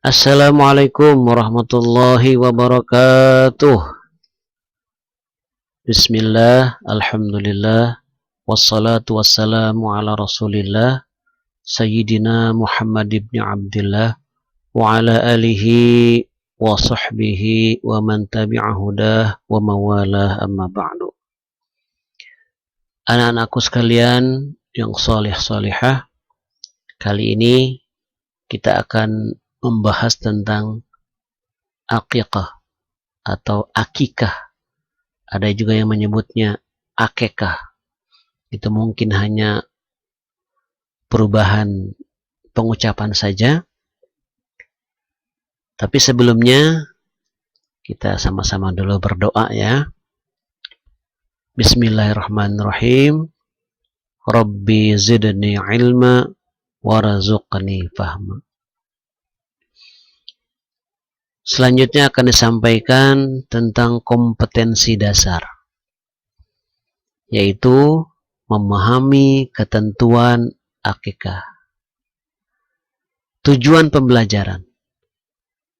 Assalamualaikum warahmatullahi wabarakatuh. Bismillah, alhamdulillah, wassalatu wassalamu ala rasulillah, Sayyidina Muhammad ibn Abdullah, wa ala alihi wa sahbihi wa man tabi'ahudah wa mawalah amma ba'du. Anak-anakku sekalian yang salih-salihah, kali ini kita akan membahas tentang aqiqah atau akikah. Ada juga yang menyebutnya akekah. Itu mungkin hanya perubahan pengucapan saja. Tapi sebelumnya kita sama-sama dulu berdoa ya. Bismillahirrahmanirrahim. Rabbi zidni ilma warzuqni fahma. Selanjutnya akan disampaikan tentang kompetensi dasar, yaitu memahami ketentuan akikah. Tujuan pembelajaran.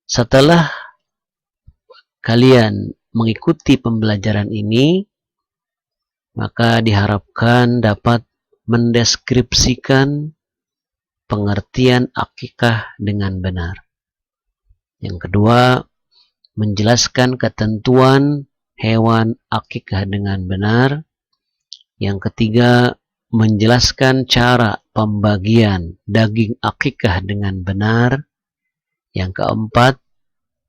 Setelah kalian mengikuti pembelajaran ini, maka diharapkan dapat mendeskripsikan pengertian akikah dengan benar. Yang kedua, menjelaskan ketentuan hewan akikah dengan benar. Yang ketiga, menjelaskan cara pembagian daging akikah dengan benar. Yang keempat,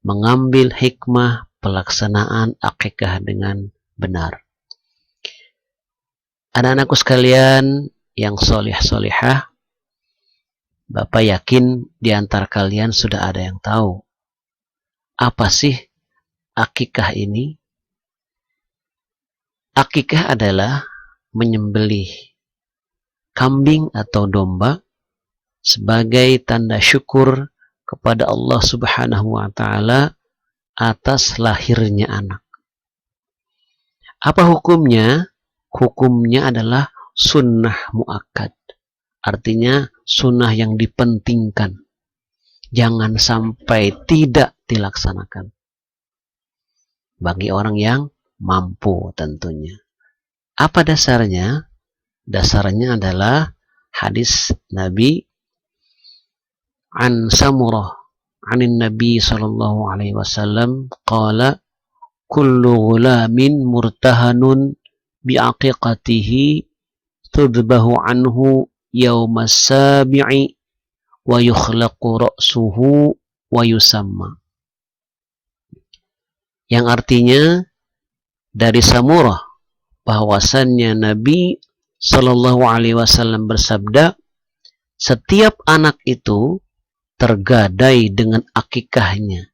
mengambil hikmah pelaksanaan akikah dengan benar. Anak-anakku sekalian yang solih-solihah, Bapak yakin di antara kalian sudah ada yang tahu apa sih akikah ini? Akikah adalah menyembelih kambing atau domba sebagai tanda syukur kepada Allah Subhanahu wa Ta'ala atas lahirnya anak. Apa hukumnya? Hukumnya adalah sunnah muakkad. Artinya sunnah yang dipentingkan. Jangan sampai tidak dilaksanakan. Bagi orang yang mampu tentunya. Apa dasarnya? Dasarnya adalah hadis Nabi an Samurah anin Nabi sallallahu alaihi wasallam qala kullu ghulamin murtahanun bi'aqiqatihi tudbahu anhu yawmas sabi'i wa yukhlaqu ra'suhu wa yusamma. Yang artinya dari Samurah bahwasannya Nabi Shallallahu Alaihi Wasallam bersabda, setiap anak itu tergadai dengan akikahnya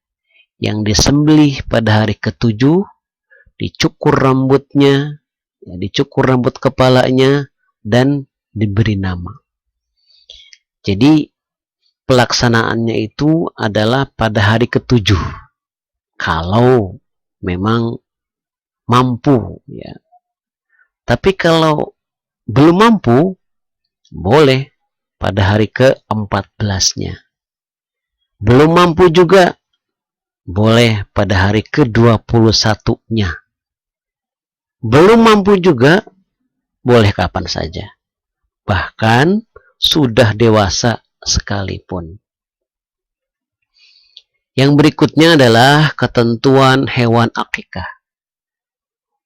yang disembelih pada hari ke-7, dicukur rambutnya, dicukur rambut kepalanya dan diberi nama. Jadi pelaksanaannya itu adalah pada hari ke-7 kalau memang mampu ya. Tapi kalau belum mampu, boleh pada hari ke-14-nya. Belum mampu juga boleh pada hari ke-21-nya. Belum mampu juga boleh kapan saja. Bahkan sudah dewasa sekalipun. Yang berikutnya adalah ketentuan hewan akikah.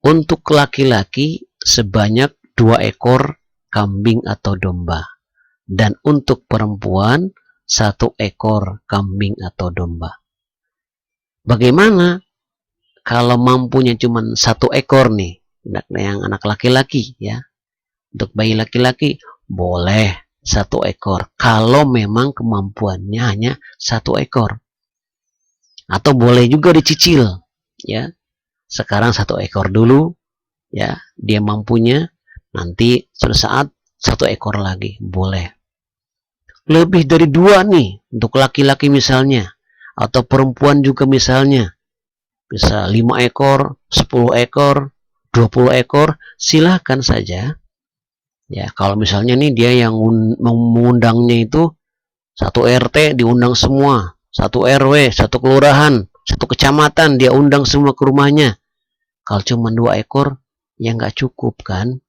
Untuk laki-laki sebanyak 2 ekor kambing atau domba. Dan untuk perempuan 1 ekor kambing atau domba. Bagaimana kalau mampunya cuma 1 ekor nih, yang anak laki-laki ya. Untuk bayi laki-laki boleh 1 ekor kalau memang kemampuannya hanya 1 ekor. Atau boleh juga dicicil ya. Sekarang 1 ekor dulu ya, dia mampunya, nanti suatu saat 1 ekor lagi boleh. Lebih dari 2 nih untuk laki-laki misalnya, atau perempuan juga misalnya, bisa 5 ekor, 10 ekor, 20 ekor, silahkan saja. Ya, kalau misalnya nih dia yang mengundangnya itu 1 RT diundang semua, satu RW, satu kelurahan, satu kecamatan, dia undang semua ke rumahnya. Kalau cuma 2 ekor, ya nggak cukup kan?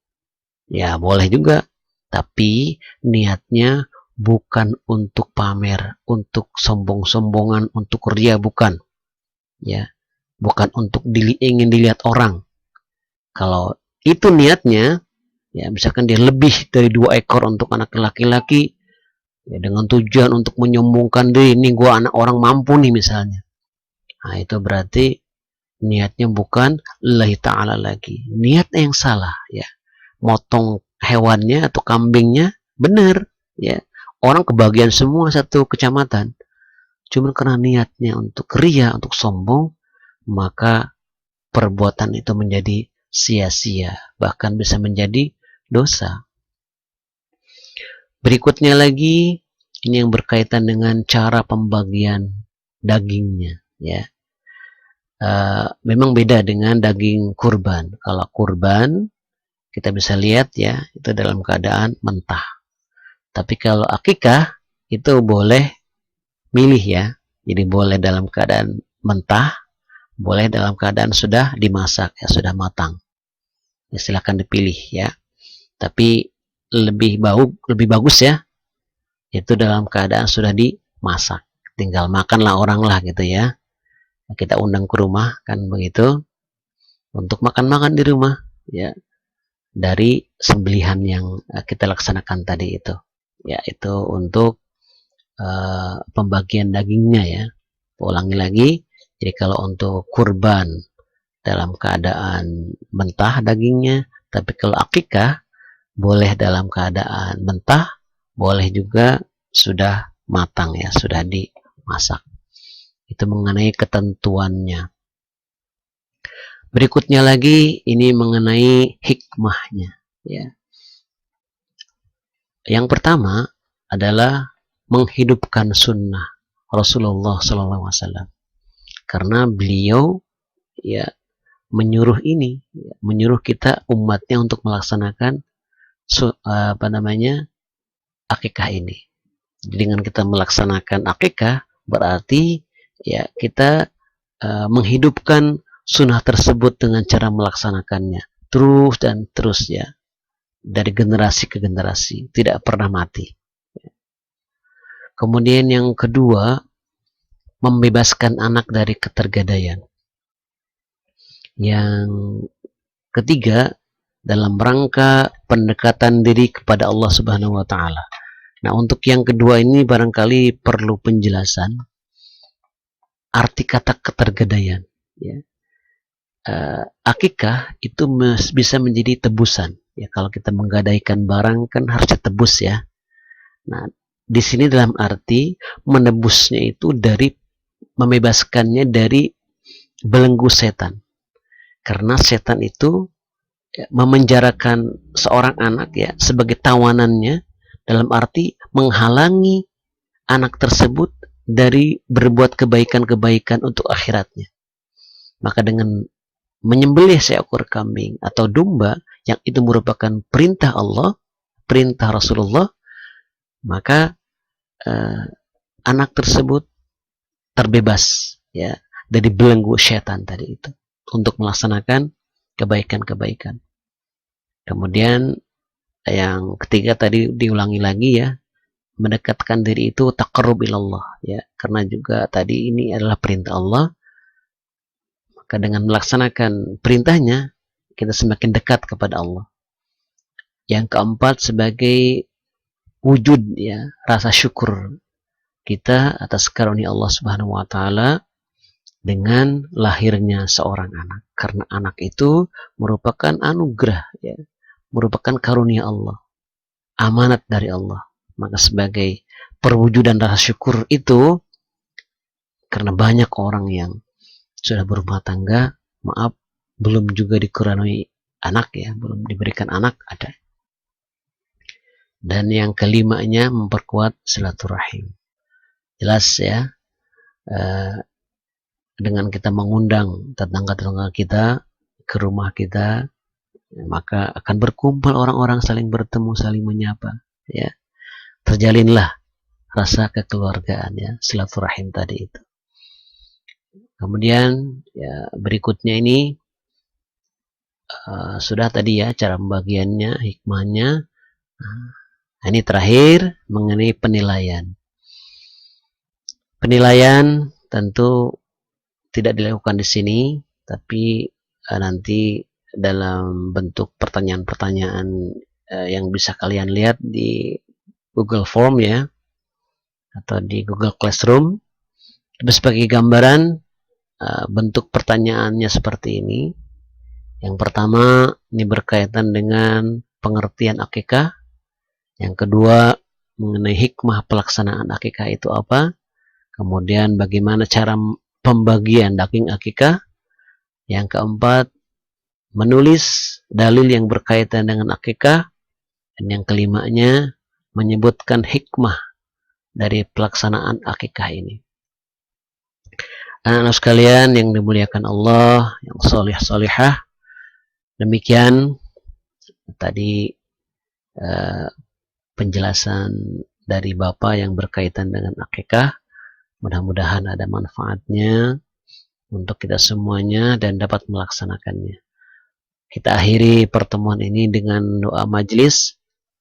Ya boleh juga, tapi niatnya bukan untuk pamer, untuk sombong-sombongan, untuk ria, bukan. Ya, bukan untuk ingin dilihat orang. Kalau itu niatnya, ya misalkan dia lebih dari 2 ekor untuk anak laki-laki, ya dengan tujuan untuk menyombongkan diri, ini gua anak orang mampu nih misalnya. Nah itu berarti niatnya bukan lillahi ta'ala lagi. Niatnya yang salah ya. Motong hewannya atau kambingnya benar ya. Orang kebagian semua satu kecamatan. Cuma karena niatnya untuk ria, untuk sombong, maka perbuatan itu menjadi sia-sia, bahkan bisa menjadi dosa. Berikutnya lagi, ini yang berkaitan dengan cara pembagian dagingnya ya. Memang beda dengan daging kurban. Kalau kurban kita bisa lihat ya, itu dalam keadaan mentah. Tapi kalau akikah itu boleh milih ya. Jadi boleh dalam keadaan mentah, boleh dalam keadaan sudah dimasak ya, sudah matang. Ya, silakan dipilih ya. Tapi lebih bagus ya, itu dalam keadaan sudah dimasak. Tinggal makanlah orang lah gitu ya. Kita undang ke rumah kan begitu, untuk makan-makan di rumah ya, dari sembelihan yang kita laksanakan tadi itu ya. Itu untuk pembagian dagingnya ya. Ulangi lagi, jadi kalau untuk kurban dalam keadaan mentah dagingnya, tapi kalau akikah boleh dalam keadaan mentah, boleh juga sudah matang ya, sudah dimasak. Itu mengenai ketentuannya. Berikutnya lagi, ini mengenai hikmahnya ya. Yang pertama adalah menghidupkan sunnah Rasulullah SAW, karena beliau ya menyuruh ini, menyuruh kita umatnya untuk melaksanakan akikah ini. Dengan kita melaksanakan akikah berarti ya kita menghidupkan sunnah tersebut dengan cara melaksanakannya terus dan terus ya, dari generasi ke generasi, tidak pernah mati. Kemudian yang kedua, membebaskan anak dari ketergadaian. Yang ketiga, dalam rangka pendekatan diri kepada Allah Subhanahu wa taala. Nah, untuk yang kedua ini barangkali perlu penjelasan arti kata ketergadaian ya. Akikah itu bisa menjadi tebusan ya. Kalau kita menggadaikan barang kan harus ditebus ya. Nah, di sini dalam arti menebusnya itu dari membebaskannya dari belenggu setan. Karena setan itu memenjarakan seorang anak ya sebagai tawanannya, dalam arti menghalangi anak tersebut dari berbuat kebaikan-kebaikan untuk akhiratnya. Maka dengan menyembelih seekor kambing atau domba yang itu merupakan perintah Allah, perintah Rasulullah, maka anak tersebut terbebas ya dari belenggu setan tadi itu untuk melaksanakan kebaikan-kebaikan. Kemudian yang ketiga tadi diulangi lagi ya, mendekatkan diri itu taqarrub ilallah ya, karena juga tadi ini adalah perintah Allah, maka dengan melaksanakan perintahnya kita semakin dekat kepada Allah. Yang keempat, sebagai wujud ya rasa syukur kita atas karunia Allah Subhanahu wa taala dengan lahirnya seorang anak, karena anak itu merupakan anugerah ya, merupakan karunia Allah, amanat dari Allah. Maka sebagai perwujudan rasa syukur itu, karena banyak orang yang sudah berumah tangga, maaf, belum juga dikaruniai anak ya, belum diberikan anak, ada. Dan yang kelimanya, memperkuat silaturahim. Jelas ya, dengan kita mengundang tetangga-tetangga kita ke rumah kita, maka akan berkumpul orang-orang saling bertemu, saling menyapa ya. Terjalinlah rasa kekeluargaan ya, silaturahim tadi itu. Kemudian ya berikutnya ini sudah tadi ya cara pembagiannya, hikmahnya. Nah, ini terakhir mengenai penilaian. Penilaian tentu tidak dilakukan di sini, tapi nanti dalam bentuk pertanyaan-pertanyaan yang bisa kalian lihat di Google Form ya, atau di Google Classroom. Sebagai gambaran bentuk pertanyaannya seperti ini. Yang pertama ini berkaitan dengan pengertian akikah. Yang kedua mengenai hikmah pelaksanaan akikah itu apa. Kemudian bagaimana cara pembagian daging akikah. Yang keempat menulis dalil yang berkaitan dengan akikah. Dan yang kelimanya menyebutkan hikmah dari pelaksanaan akikah ini. Anak-anak sekalian yang dimuliakan Allah, yang solih-solihah, demikian tadi penjelasan dari Bapak yang berkaitan dengan akikah. Mudah-mudahan ada manfaatnya untuk kita semuanya dan dapat melaksanakannya. Kita akhiri pertemuan ini dengan doa majlis.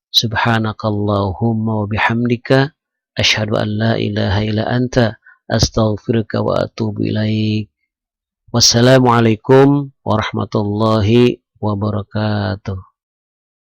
Subhanakallahumma wa bihamdika asyhadu an la ilaha illa anta astaghfiruka wa atubu ilaik. Wassalamualaikum warahmatullahi wabarakatuh.